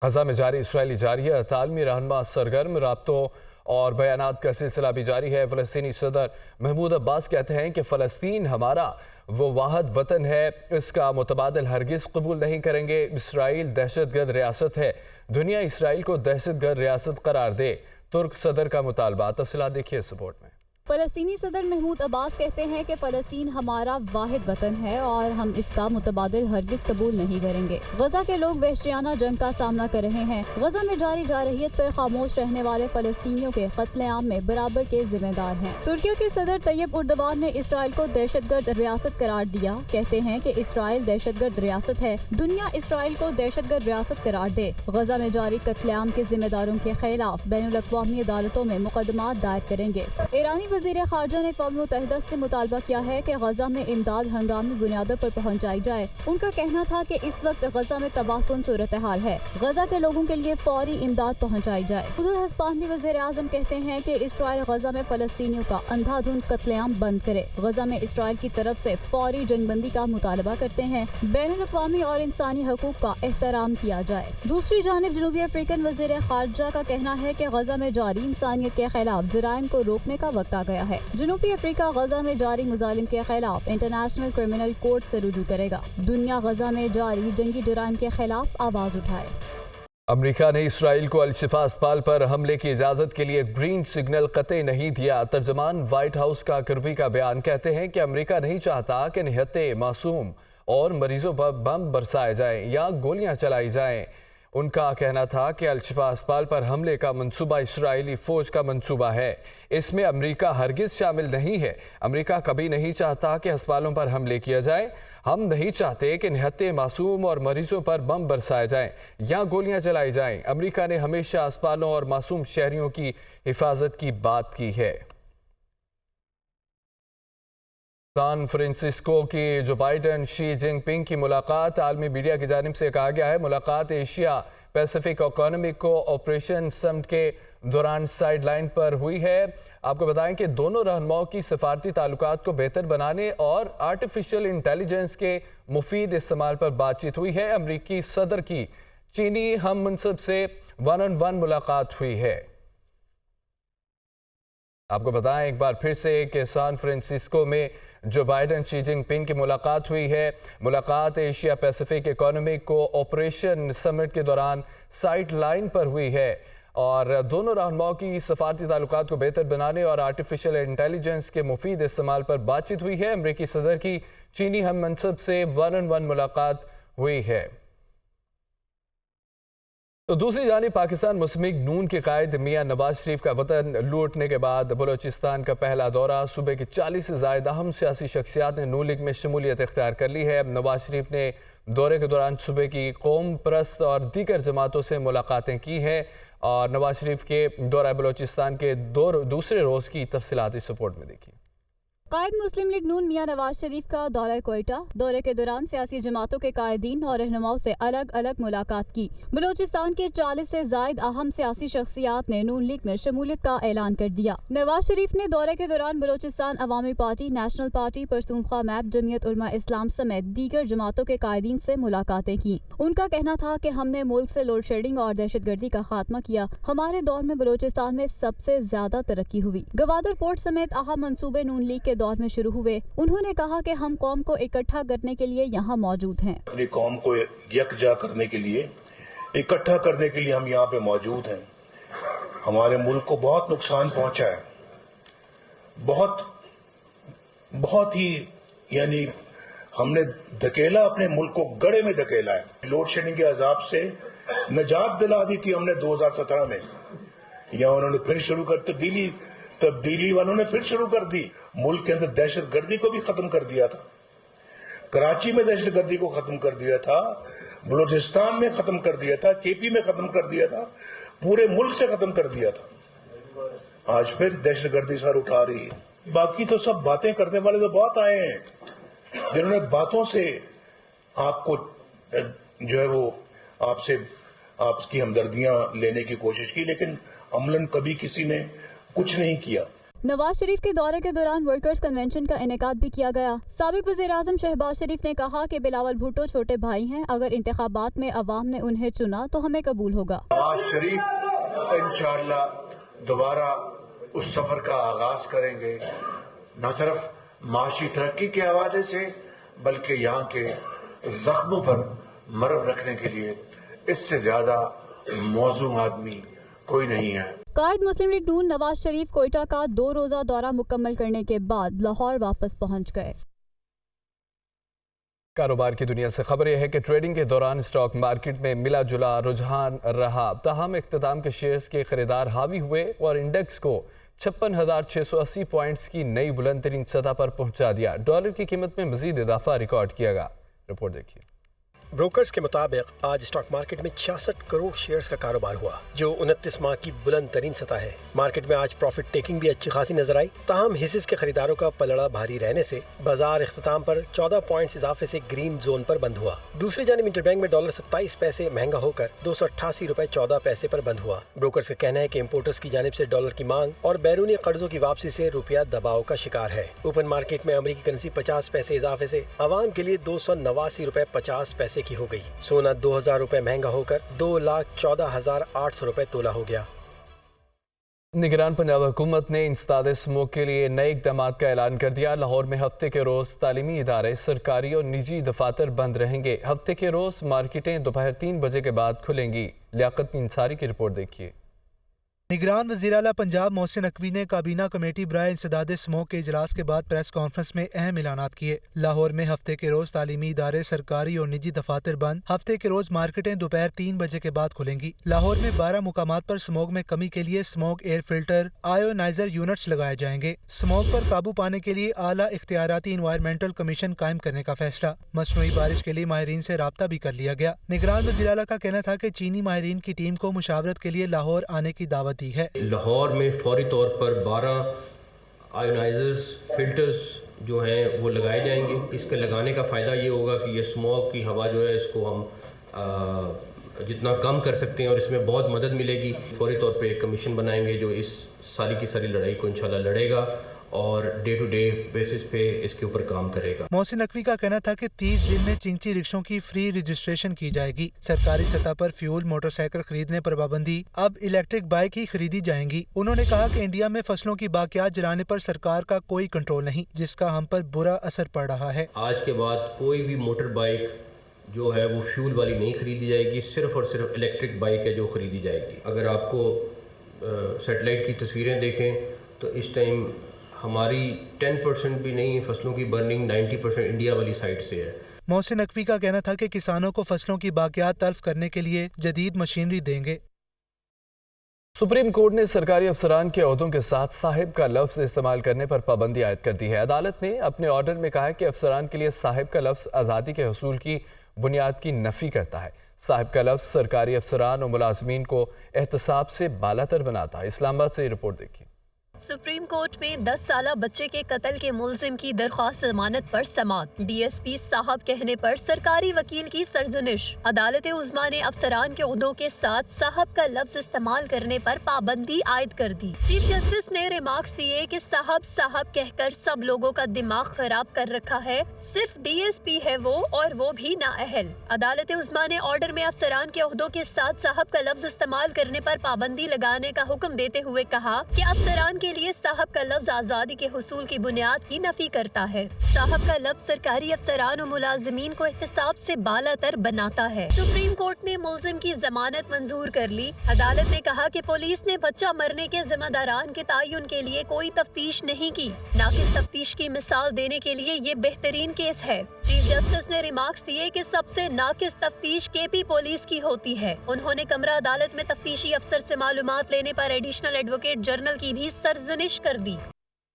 غزہ میں جاری اسرائیلی جارحیت عالمی رہنما سرگرم رابطوں اور بیانات کا سلسلہ بھی جاری ہے۔ فلسطینی صدر محمود عباس کہتے ہیں کہ فلسطین ہمارا وہ واحد وطن ہے، اس کا متبادل ہرگز قبول نہیں کریں گے۔ اسرائیل دہشت گرد ریاست ہے، دنیا اسرائیل کو دہشت گرد ریاست قرار دے، ترک صدر کا مطالبہ۔ تفصیلات دیکھیے اس رپورٹ میں۔ فلسطینی صدر محمود عباس کہتے ہیں کہ فلسطین ہمارا واحد وطن ہے اور ہم اس کا متبادل ہرگز قبول نہیں کریں گے۔ غزہ کے لوگ وحشیانہ جنگ کا سامنا کر رہے ہیں۔ غزہ میں جاری جارحیت پر خاموش رہنے والے فلسطینیوں کے قتل عام میں برابر کے ذمہ دار ہیں۔ ترکی کے صدر طیب اردوان نے اسرائیل کو دہشت گرد ریاست قرار دیا۔ کہتے ہیں کہ اسرائیل دہشت گرد ریاست ہے، دنیا اسرائیل کو دہشت گرد ریاست قرار دے۔ غزہ میں جاری قتل عام کے ذمہ داروں کے خلاف بین الاقوامی عدالتوں میں مقدمات دائر کریں گے۔ ایرانی وزیر خارجہ نے اقوام متحدہ سے مطالبہ کیا ہے کہ غزہ میں امداد ہنگامی بنیادوں پر پہنچائی جائے۔ ان کا کہنا تھا کہ اس وقت غزہ میں تباہ کن صورتحال ہے، غزہ کے لوگوں کے لیے فوری امداد پہنچائی جائے۔ ادھر ہسپانوی وزیر اعظم کہتے ہیں کہ اسرائیل غزہ میں فلسطینیوں کا اندھا دھند قتل عام بند کرے۔ غزہ میں اسرائیل کی طرف سے فوری جنگ بندی کا مطالبہ کرتے ہیں، بین الاقوامی اور انسانی حقوق کا احترام کیا جائے۔ دوسری جانب جنوبی افریقن وزیر خارجہ کا کہنا ہے کہ غزہ میں جاری انسانیت کے خلاف جرائم کو روکنے کا وقت آ گیا ہے۔ جنوبی افریقہ غزہ میں جاری مظالم کے خلاف انٹرنیشنل کرمنل کورٹ سے رجوع کرے گا۔ دنیا غزہ میں جاری جنگی جرائم کے خلاف آواز اٹھائے۔ امریکہ نے اسرائیل کو الشفا اسپتال پر حملے کی اجازت کے لیے گرین سگنل قطعی نہیں دیا۔ ترجمان وائٹ ہاؤس کا کربی کا بیان کہتے ہیں کہ امریکہ نہیں چاہتا کہ نہتے معصوم اور مریضوں پر بم برسائے جائیں یا گولیاں چلائی جائیں۔ ان کا کہنا تھا کہ الشفا اسپتال پر حملے کا منصوبہ اسرائیلی فوج کا منصوبہ ہے، اس میں امریکہ ہرگز شامل نہیں ہے۔ امریکہ کبھی نہیں چاہتا کہ اسپتالوں پر حملے کیا جائے۔ ہم نہیں چاہتے کہ نہتے معصوم اور مریضوں پر بم برسائے جائیں یا گولیاں چلائی جائیں۔ امریکہ نے ہمیشہ اسپتالوں اور معصوم شہریوں کی حفاظت کی بات کی ہے۔ سان فرانسسکو کی جو بائیڈن شی جن پنگ کی ملاقات عالمی میڈیا کی جانب سے کہا گیا ہے ملاقات ایشیا پیسیفک اکنامک کوآپریشن سمٹ کے دوران سائیڈ لائن پر ہوئی ہے۔ آپ کو بتائیں کہ دونوں رہنماؤں کی سفارتی تعلقات کو بہتر بنانے اور آرٹیفیشل انٹیلیجنس کے مفید استعمال پر بات چیت ہوئی ہے۔ امریکی صدر کی چینی ہم منصب سے 1-on-1 ملاقات ہوئی ہے۔ آپ کو بتائیں ایک بار پھر سے کہ سان فرانسسکو میں جو بائیڈن شی جن پنگ کی ملاقات ہوئی ہے، ملاقات ایشیا پیسیفک اکنامک کوآپریشن سمٹ کے دوران سائٹ لائن پر ہوئی ہے اور دونوں رہنماؤں کی سفارتی تعلقات کو بہتر بنانے اور آرٹیفیشل انٹیلیجنس کے مفید استعمال پر بات چیت ہوئی ہے۔ امریکی صدر کی چینی ہم منصب سے 1-on-1 ملاقات ہوئی ہے۔ تو دوسری جانب پاکستان مسلم لیگ نون کے قائد میاں نواز شریف کا وطن لوٹنے کے بعد بلوچستان کا پہلا دورہ، صوبے کی 40 سے زائد اہم سیاسی شخصیات نے نون لیگ میں شمولیت اختیار کر لی ہے۔ نواز شریف نے دورے کے دوران صوبے کی قوم پرست اور دیگر جماعتوں سے ملاقاتیں کی ہیں اور نواز شریف کے دورہ بلوچستان کے دوسرے روز کی تفصیلات اس رپورٹ میں دیکھیں۔ قائد مسلم لیگ نون میاں نواز شریف کا دورہ کوئٹہ، دورے کے دوران سیاسی جماعتوں کے قائدین اور رہنماؤں سے الگ الگ ملاقات کی۔ بلوچستان کے 40 سے زائد اہم سیاسی شخصیات نے نون لیگ میں شمولیت کا اعلان کر دیا۔ نواز شریف نے دورے کے دوران Balochistan Awami party, national party, Pashtunkhwa MAP, Jamiat Ulema Islam سمیت دیگر جماعتوں کے قائدین سے ملاقاتیں کی۔ ان کا کہنا تھا کہ ہم نے ملک سے لوڈ شیڈنگ اور دہشت گردی کا خاتمہ کیا۔ ہمارے دور میں بلوچستان میں سب سے زیادہ ترقی ہوئی۔ گوادر پورٹ سمیت اہم منصوبے نون لیگ کے دور میں شروع ہوئے۔ انہوں نے کہا کہ ہم قوم کو اکٹھا کرنے کے لیے یہاں موجود ہیں۔ اپنی قوم کو یکجا کرنے کے لیے، اکٹھا کرنے کے لیے ہم یہاں پہ موجود ہیں۔ ہمارے ملک کو بہت نقصان پہنچا ہے، بہت ہی، یعنی ہم نے دھکیلا، اپنے ملک کو گڑھے میں دھکیلا ہے۔ لوڈ شیڈنگ کے عذاب سے نجات دلا دی تھی ہم نے 2017 میں، یا انہوں نے پھر شروع کر تبدیلی والوں نے پھر شروع کر دی۔ ملک کے اندر دہشت گردی کو بھی ختم کر دیا تھا، کراچی میں دہشت گردی کو ختم کر دیا تھا، بلوچستان میں ختم کر دیا تھا، کے پی میں ختم کر دیا تھا، پورے ملک سے ختم کر دیا تھا۔ آج پھر دہشت گردی سر اٹھا رہی ہے۔ باقی تو سب باتیں کرنے والے تو بہت آئے ہیں جنہوں نے باتوں سے آپ کو جو ہے وہ آپ کی ہمدردیاں لینے کی کوشش کی، لیکن عملاً کبھی کسی نے کچھ نہیں کیا۔ नवाज शरीफ के दौरे के दौरान वर्कर्स कन्वेंशन का इनेकाद भी किया गया। साबिक वज़ीर-ए-आज़म शहबाज शरीफ ने कहा कि बिलावल भुट्टो छोटे भाई हैं, अगर इंतखाबात में अवाम ने उन्हें चुना तो हमें कबूल होगा। नवाज शरीफ इंशाअल्लाह दोबारा उस सफर का आगाज करेंगे, न सिर्फ माशी तरक्की के हवाले से बल्कि यहाँ के जख्मों पर मरहम रखने के लिए इससे ज्यादा मौजूद आदमी कोई नहीं है। कायद मुस्लिम लीग नून नवाज शरीफ कोयटा का 2 रोज़ा दौरा मुकम्मल करने के बाद लाहौर वापस पहुंच गए। कारोबार की दुनिया से खबर यह है कि ट्रेडिंग के दौरान स्टॉक मार्केट में मिला जुला रुझान रहा, ताहम इख्तिताम के शेयर्स के खरीदार हावी हुए और इंडेक्स को 56,680 पॉइंट्स की नई बुलंद तरीन सतह पर पहुंचा दिया। डॉलर की कीमत में मजीद इजाफा रिकॉर्ड किया गया। रिपोर्ट देखिए। ब्रोकर्स के मुताबिक आज स्टॉक मार्केट में 66 करोड़ शेयर्स का कारोबार हुआ, जो 29 माह की बुलंद तरीन सतह है। मार्केट में आज प्रॉफिट टेकिंग भी अच्छी खासी नजर आई। ताहम हिस्सेस के खरीदारों का पलड़ा भारी रहने से बाजार इख्तिताम पर 14 पॉइंट्स इजाफे से ग्रीन जोन पर बंद हुआ। दूसरी जानिब इंटरबैंक में डॉलर 27 पैसे महंगा होकर 288 रुपए 14 पैसे पर बंद हुआ। ब्रोकर्स का कहना है कि इम्पोर्टर्स की जानिब से डॉलर की मांग और बैरूनी कर्जों की वापसी से रुपया दबाव का शिकार है। ओपन मार्केट में अमेरिकी करेंसी 50 पैसे इजाफे से आवाम के लिए 289 रुपए 50 पैसे की हो गई। सोना 2000 रुपए महंगा होकर 2,14,800 रुपए तोला हो गया। निगरान पंजाब हुकूमत ने इंसदाद स्मोक के लिए नए इक़दाम का ऐलान कर दिया। लाहौर में हफ्ते के रोज़ तालीमी इदारे, सरकारी और निजी दफातर बंद रहेंगे। हफ्ते के रोज़ मार्केटें दोपहर 3 बजे के बाद खुलेंगी। लियाकत इंसारी की रिपोर्ट देखिए। निगरान वज़ीर आला पंजाब मोहसिन नकवी ने काबीना कमेटी बराए इंसदाद स्मोक के इजलास के बाद प्रेस कॉन्फ्रेंस में अहम ऐलानात किए। लाहौर में हफ्ते के रोज तालीमी इदारे, सरकारी और निजी दफातर बंद। हफ्ते के रोज मार्केटें दोपहर 3 बजे के बाद खुलेंगी। लाहौर में 12 मुकामात पर स्मोक में कमी के लिए smoke air filter, ioniser units लगाए जाएंगे। स्मोक पर काबू पाने के लिए आला इख्तियाराती इन्वायरमेंटल कमीशन कायम करने का फैसला। मसनूई बारिश के लिए माहिरीन से राब्ता भी कर लिया गया। निगरान वज़ीर आला का कहना था कि चीनी माहिरीन की टीम को मुशावरत के लिए लाहौर आने की दावत दी है। लाहौर में फौरी तौर पर 12 आयोनाइजर्स फिल्टर्स जो हैं वो लगाए जाएंगे। इसके लगाने का फ़ायदा ये होगा कि ये स्मोक की हवा जो है इसको हम जितना कम कर सकते हैं और इसमें बहुत मदद मिलेगी। फौरी तौर पे एक कमीशन बनाएंगे जो इस सारी की सारी लड़ाई को इंशाल्लाह लड़ेगा और डे टू डे बेसिस पे इसके ऊपर काम करेगा। मोहसिन नकवी का कहना था कि 30 दिन में चिंची रिक्शों की फ्री रजिस्ट्रेशन की जाएगी। सरकारी सतह पर फ्यूल मोटरसाइकिल खरीदने पर पाबंदी, अब इलेक्ट्रिक बाइक ही खरीदी जाएंगी। उन्होंने कहा कि इंडिया में फसलों की बाकियात जलाने पर सरकार का कोई कंट्रोल नहीं, जिसका हम पर बुरा असर पड़ रहा है। आज के बाद कोई भी मोटर बाइक जो है वो फ्यूल वाली नहीं खरीदी जाएगी, सिर्फ और सिर्फ इलेक्ट्रिक बाइक है जो खरीदी जाएगी। अगर आपको सैटेलाइट की तस्वीरें देखें तो इस टाइम हमारी 10% भी नहीं फसलों की बर्निंग 90% इंडिया वाली साइड से है। मोहसिन नकवी का कहना था कि किसानों को फसलों की बाकियात तल्फ करने के लिए जदीद मशीनरी देंगे। सुप्रीम कोर्ट ने सरकारी अफसरान के ओहदों के साथ साहिब का लफ्ज इस्तेमाल करने पर पाबंदी आयद कर दी है। अदालत ने अपने ऑर्डर में कहा है कि अफसरान के लिए साहिब का लफ्ज आज़ादी के हसूल की बुनियाद की नफी करता है। साहिब का लफ्ज सरकारी अफसरान और मुलाजमीन को एहतसाब से बालातर बनाता है। इस्लामाबाद से रिपोर्ट देखिए। सुप्रीम कोर्ट में 10 साला बच्चे के कत्ल के मुलजिम की दरख्वास्त जमानत पर समाअत। डीएसपी साहब कहने पर सरकारी वकील की सरजनिश। अदालत उज़्मा ने अफसरान के ओहदों के साथ साहब का लफ्ज इस्तेमाल करने पर पाबंदी आयद कर दी। चीफ जस्टिस ने रिमार्क्स दिए कि साहब साहब कहकर सब लोगों का दिमाग खराब कर रखा है, सिर्फ डीएसपी है वो और वो भी नाअहल। अदालत उज़्मा ने ऑर्डर में अफसरान के ओहदों के साथ साहब का लफ्ज इस्तेमाल करने पर पाबंदी लगाने का हुक्म देते हुए कहा कि अफसरान के लिए साहब का लफ्ज आजादी के हुसूल की बुनियाद की नफी करता है। साहब का लफ्ज सरकारी अफसरान और मुलाजमीन को एहतसाब से बालातर बनाता है। सुप्रीम कोर्ट ने मुलजिम की जमानत मंजूर कर ली। अदालत ने कहा कि पुलिस ने बच्चा मरने के जिम्मेदारान के तयन के लिए कोई तफ्तीश नहीं की। नाकिस तफ्तीश की मिसाल देने के लिए ये बेहतरीन केस है। चीफ जस्टिस ने रिमार्क्स दिए कि सबसे नाकिस तफ्तीश केपी पुलिस की होती है। उन्होंने कमरा अदालत में तफ्तीशी अफसर से मालूमात लेने पर एडिशनल एडवोकेट जनरल की भी सरजनिश कर दी।